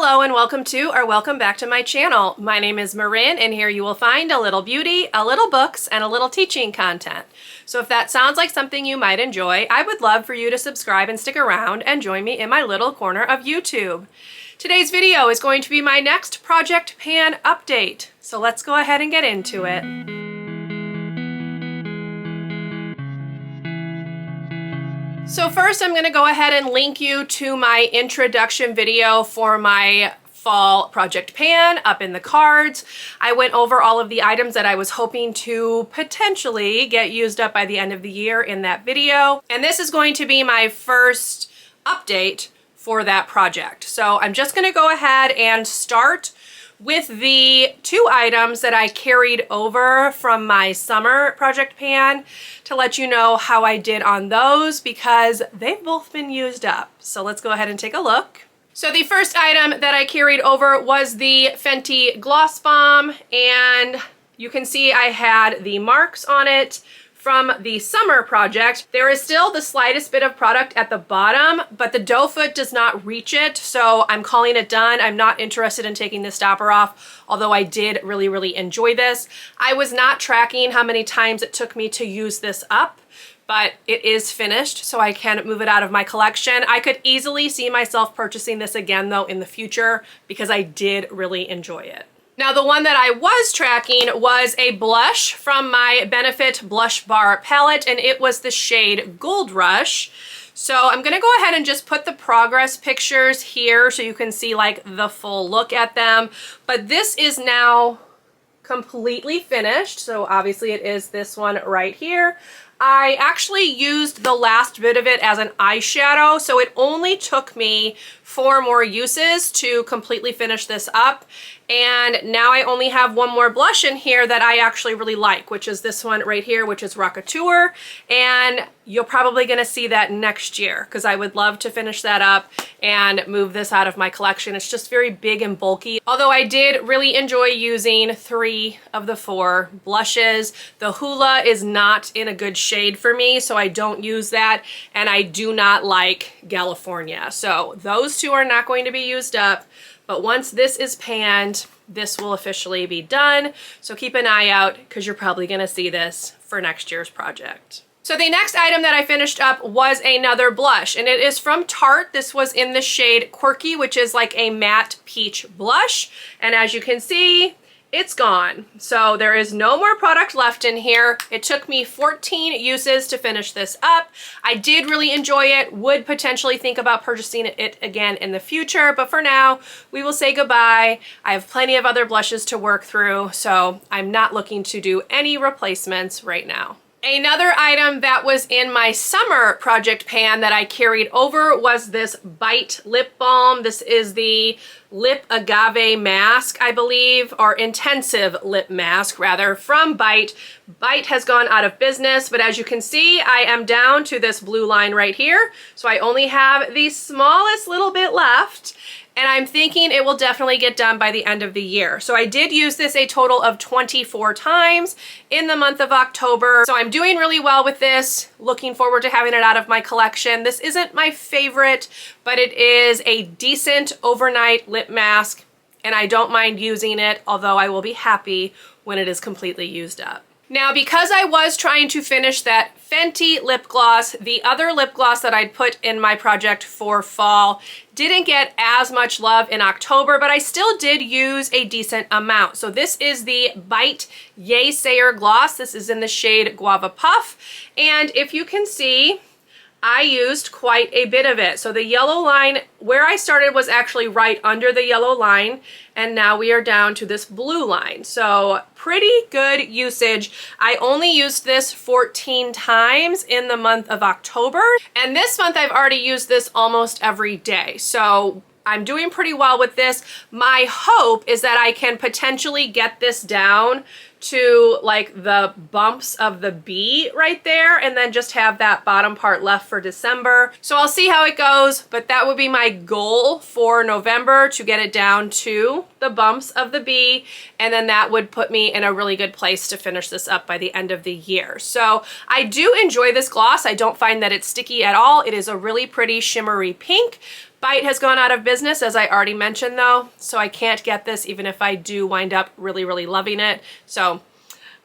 Hello and welcome to or welcome back to my channel. My name is Marin and here you will find a little beauty, a little books, and a little teaching content. So if that sounds like something you might enjoy, I would love for you to subscribe and stick around and join me in my little corner of YouTube. Today's video is going to be my next Project Pan update. So let's go ahead and get into it. So first I'm going to go ahead and link you to my introduction video for my fall Project Pan up in the cards. I went over all of the items that I was hoping to potentially get used up by the end of the year in that video. And this is going to be my first update for that project. So I'm just going to go ahead and start with the two items that I carried over from my summer Project Pan to let you know how I did on those because they've both been used up. So let's go ahead and take a look. So the first item that I carried over was the Fenty Gloss Balm, and you can see I had the marks on it from the summer project. There is still the slightest bit of product at the bottom, but the doe foot does not reach it, so I'm calling it done. I'm not interested in taking the stopper off, although I did really enjoy this. I was not tracking how many times it took me to use this up, but it is finished, so I can move it out of my collection. I could easily see myself purchasing this again, though, in the future because I did really enjoy it. Now, the one that I was tracking was a blush from my Benefit Blush Bar palette, and it was the shade Gold Rush. So I'm gonna go ahead and just put the progress pictures here so you can see like the full look at them. But this is now completely finished. So obviously it is this one right here. I actually used the last bit of it as an eyeshadow, so it only took me 4 more uses to completely finish this up. And now I only have one more blush in here that I actually really like, which is this one right here, which is Rockateur. And you're probably gonna see that next year because I would love to finish that up and move this out of my collection. It's just very big and bulky. Although I did really enjoy using 3 of the 4 blushes. The Hoola is not in a good shade for me, so I don't use that. And I do not like California. So those 2 are not going to be used up. But once this is panned, this will officially be done. So keep an eye out because you're probably gonna see this for next year's project. So the next item that I finished up was another blush, and it is from Tarte. This was in the shade Quirky, which is like a matte peach blush. And as you can see, it's gone. So there is no more product left in here. It took me 14 uses to finish this up. I did really enjoy it, would potentially think about purchasing it again in the future, but for now, we will say goodbye. I have plenty of other blushes to work through, so I'm not looking to do any replacements right now. Another item that was in my summer Project Pan that I carried over was this Bite Lip Balm. This is the Lip Agave Mask, I believe, or Intensive Lip Mask, rather, from Bite. Bite has gone out of business, but as you can see, I am down to this blue line right here. So I only have the smallest little bit left. And I'm thinking it will definitely get done by the end of the year. So I did use this a total of 24 times in the month of October. So I'm doing really well with this. Looking forward to having it out of my collection. This isn't my favorite, but it is a decent overnight lip mask, and I don't mind using it, although I will be happy when it is completely used up. Now, because I was trying to finish that Fenty lip gloss, the other lip gloss that I'd put in my project for fall didn't get as much love in October, but I still did use a decent amount. So this is the Bite Yay Sayer Gloss. This is in the shade Guava Puff. And if you can see, I used quite a bit of it. So the yellow line, where I started was actually right under the yellow line, and now we are down to this blue line. So pretty good usage. I only used this 14 times in the month of October, and this month I've already used this almost every day. So I'm doing pretty well with this. My hope is that I can potentially get this down to like the bumps of the B right there, and then just have that bottom part left for December. So I'll see how it goes, but that would be my goal for November, to get it down to the bumps of the B, and then that would put me in a really good place to finish this up by the end of the year. So I do enjoy this gloss. I don't find that it's sticky at all. It is a really pretty shimmery pink. Bite has gone out of business, as I already mentioned though, so I can't get this even if I do wind up really, really loving it. So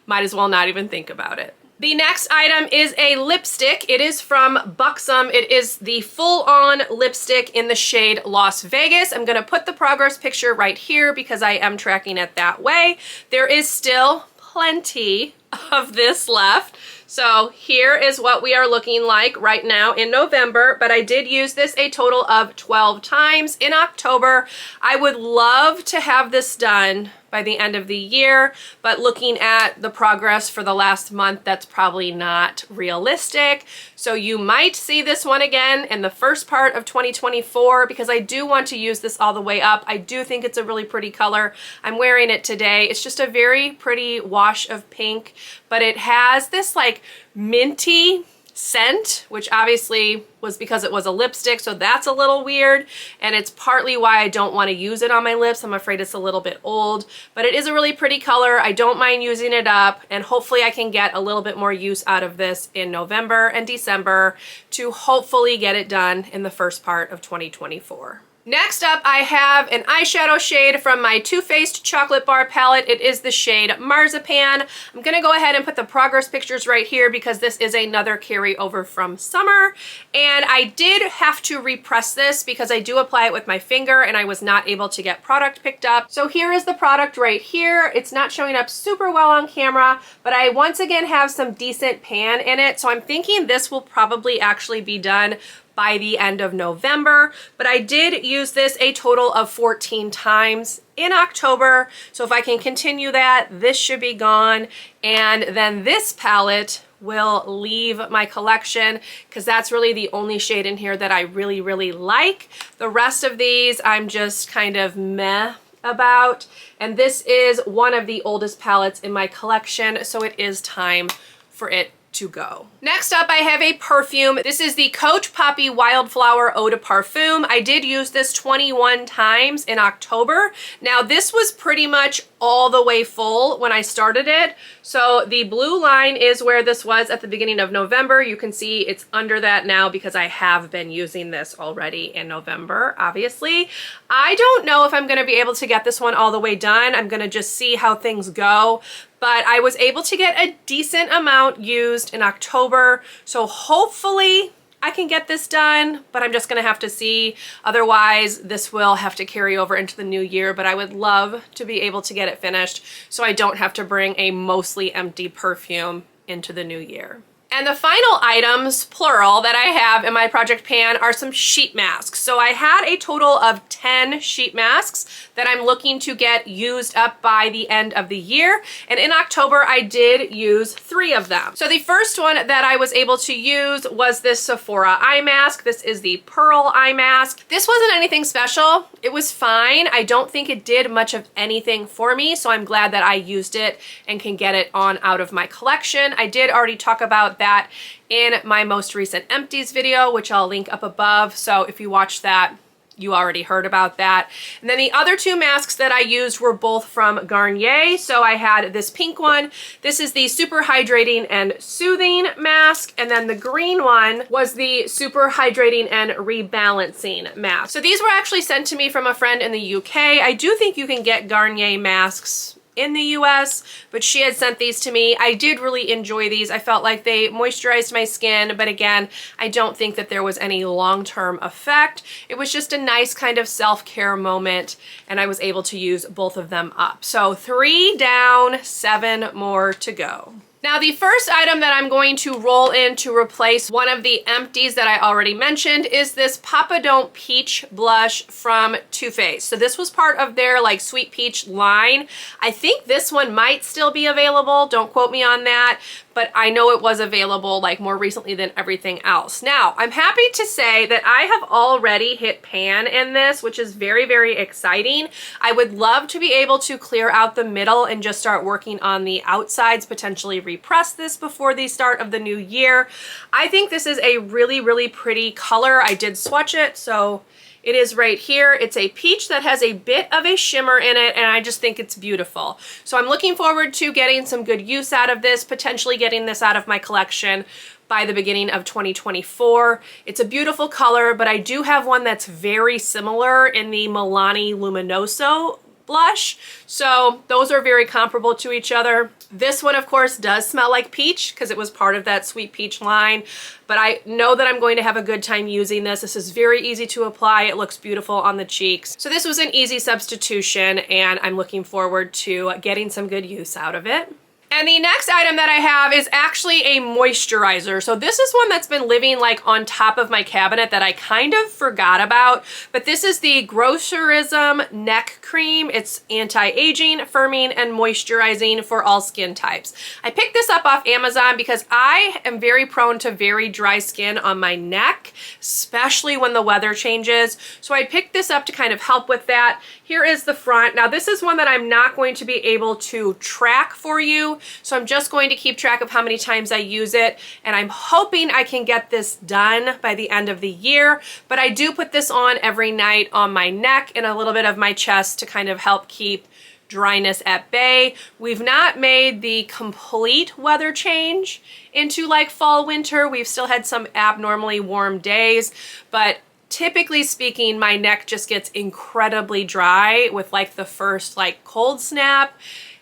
might as well not even think about it. The next item is a lipstick. It is from Buxom. It is the full-on lipstick in the shade Las Vegas. I'm gonna put the progress picture right here because I am tracking it that way. There is still plenty of this left. So here is what we are looking like right now in November, but I did use this a total of 12 times in October. I would love to have this done by the end of the year, but looking at the progress for the last month, that's probably not realistic. So you might see this one again in the first part of 2024 because I do want to use this all the way up. I do think it's a really pretty color. I'm wearing it today. It's just a very pretty wash of pink, but it has this like minty scent, which obviously was because it was a lipstick, so that's a little weird, and it's partly why I don't want to use it on my lips. I'm afraid it's a little bit old, but it is a really pretty color. I don't mind using it up, and hopefully I can get a little bit more use out of this in November and December to hopefully get it done in the first part of 2024. Next up, I have an eyeshadow shade from my Too Faced Chocolate Bar palette. It is the shade Marzipan. I'm gonna go ahead and put the progress pictures right here because this is another carryover from summer. And I did have to repress this because I do apply it with my finger and I was not able to get product picked up. So here is the product right here. It's not showing up super well on camera, but I once again have some decent pan in it. So I'm thinking this will probably actually be done by the end of November, but I did use this a total of 14 times in October. So if I can continue that, this should be gone. And then this palette will leave my collection because that's really the only shade in here that I really, really like. The rest of these I'm just kind of meh about. And this is one of the oldest palettes in my collection, so it is time for it to go. Next up, I have a perfume. This is the Coach Poppy Wildflower Eau de Parfum. I did use this 21 times in October. Now this was pretty much all the way full when I started it. So the blue line is where this was at the beginning of November. You can see it's under that now because I have been using this already in November, obviously. I don't know if I'm gonna be able to get this one all the way done. I'm gonna just see how things go. But I was able to get a decent amount used in October, so hopefully I can get this done, but I'm just gonna have to see. Otherwise, this will have to carry over into the new year, but I would love to be able to get it finished so I don't have to bring a mostly empty perfume into the new year. And the final items, plural, that I have in my project pan are some sheet masks. So I had a total of 10 sheet masks that I'm looking to get used up by the end of the year. And in October, I did use 3 of them. So the first one that I was able to use was this Sephora eye mask. This is the Pearl eye mask. This wasn't anything special. It was fine. I don't think it did much of anything for me, so I'm glad that I used it and can get it on out of my collection. I did already talk about that in my most recent empties video, which I'll link up above. So if you watch that, you already heard about that. And then the other 2 masks that I used were both from Garnier. So I had this pink one. This is the Super Hydrating and Soothing mask. And then the green one was the Super Hydrating and Rebalancing mask. So these were actually sent to me from a friend in the UK. I do think you can get Garnier masks in the US, but she had sent these to me. I did really enjoy these. I felt like they moisturized my skin, but again, I don't think that there was any long-term effect. It was just a nice kind of self-care moment, and I was able to use both of them up. So 3 down, 7 more to go. Now the first item that I'm going to roll in to replace one of the empties that I already mentioned is this Papa Don't Peach blush from Too Faced. So this was part of their like Sweet Peach line. I think this one might still be available, don't quote me on that, but I know it was available like more recently than everything else. Now, I'm happy to say that I have already hit pan in this, which is very, very exciting. I would love to be able to clear out the middle and just start working on the outsides, potentially repress this before the start of the new year. I think this is a really, really pretty color. I did swatch it, so it is right here. It's a peach that has a bit of a shimmer in it, and I just think it's beautiful. So I'm looking forward to getting some good use out of this, potentially getting this out of my collection by the beginning of 2024. It's a beautiful color, but I do have one that's very similar in the Milani Luminoso blush. So those are very comparable to each other. This one, of course, does smell like peach because it was part of that sweet peach line, but I know that I'm going to have a good time using this. This is very easy to apply. It looks beautiful on the cheeks. So this was an easy substitution, and I'm looking forward to getting some good use out of it. And the next item that I have is actually a moisturizer. So this is one that's been living like on top of my cabinet that I kind of forgot about, but this is the Grocerism Neck Cream. It's anti-aging, firming, and moisturizing for all skin types. I picked this up off Amazon because I am very prone to very dry skin on my neck, especially when the weather changes. So I picked this up to kind of help with that. Here is the front. Now this is one that I'm not going to be able to track for you, so I'm just going to keep track of how many times I use it, and I'm hoping I can get this done by the end of the year, but I do put this on every night on my neck and a little bit of my chest to kind of help keep dryness at bay. We've not made the complete weather change into like fall winter. We've still had some abnormally warm days, but typically speaking, my neck just gets incredibly dry with like the first like cold snap,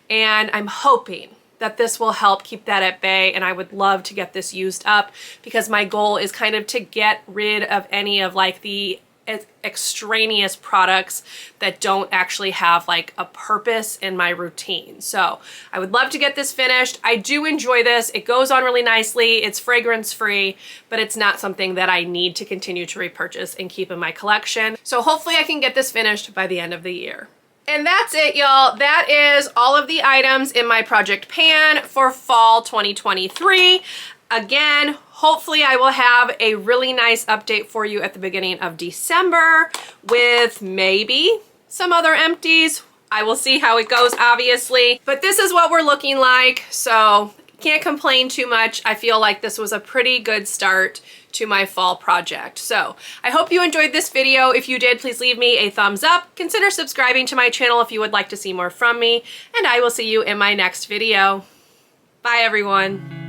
and I'm hoping that this will help keep that at bay, and I would love to get this used up because my goal is kind of to get rid of any of like the extraneous products that don't actually have like a purpose in my routine. So I would love to get this finished. I do enjoy this. It goes on really nicely. It's fragrance free, but it's not something that I need to continue to repurchase and keep in my collection. So hopefully I can get this finished by the end of the year. And that's it, y'all. That is all of the items in my project pan for fall 2023. Again, hopefully I will have a really nice update for you at the beginning of December with maybe some other empties. I will see how it goes, obviously. But this is what we're looking like, so can't complain too much. I feel like this was a pretty good start to my fall project. So I hope you enjoyed this video. If you did, please leave me a thumbs up. Consider subscribing to my channel if you would like to see more from me, and I will see you in my next video. Bye, everyone.